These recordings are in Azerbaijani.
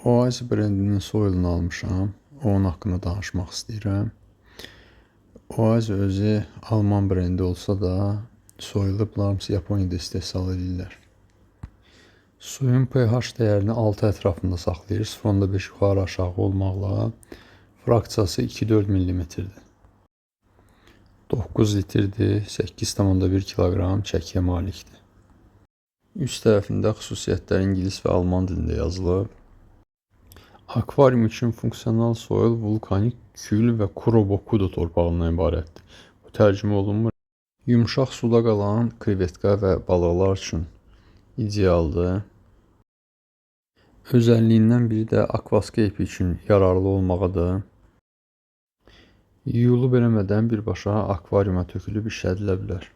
Oasis brendinin soyulunu almışam. Onun haqqında danışmaq istəyirəm. Oasis özü Alman brendi olsa da, soyulublar hamısı Yaponiyada istehsal edirlər. Suyun pH dəyərini 6 ətrafında saxlayır. 0.5 yuxarı aşağı olmaqla fraksiyası 2-4 mm-dir. 9 litrdir, 8,1 kiloqram çəkiyə malikdir. Üst tərəfində xüsusiyyətlər ingilis və alman dilində yazılıb. Akvarium üçün funksional soyul vulkanik kül və Kurobokudo torpağından ibarətdir. Bu tərcümə olunmur. Yumşaq suda qalan krevetka və balıqlar üçün idealdır. Özəlliyindən biri də akvascape üçün yararlı olmağıdır. Yuyulub eləmədən birbaşa akvariuma tökülüb işlədilə bilər.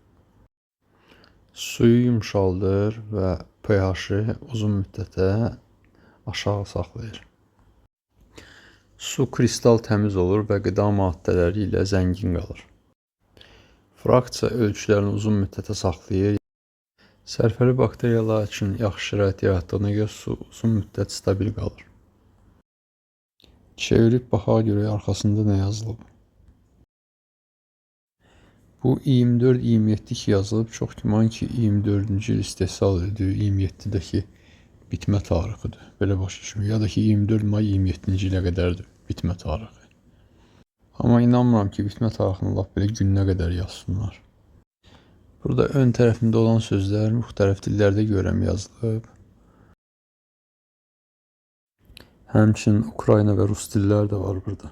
Suyu yumşaldır və pH-ı uzun müddətə aşağı saxlayır. Su kristal təmiz olur və qida maddələri ilə zəngin qalır. Fraksiya ölçülərini uzun müddətə saxlayır. Sərfəli bakteriyalar üçün yaxşı şərait yaratdığına görə su uzun müddət stabil qalır. Çevirib baxaq görək arxasında nə yazılıb. Bu 24-27 ki yazılıb, çox güman ki 24-cü il istehsal edildiyi 27-dəki bitmə tarixidir. Belə başa düşmür. Ya da ki 24 may 27-ci ilə qədərdir bitmə tarixi. Amma inanmıram ki bitmə tarixini lap belə gününə qədər yazsınlar. Burada ön tərəfində olan sözlər müxtəlif dillərdə görəm yazılıb. Həmçinin Ukrayna və Rus dillər də var burada.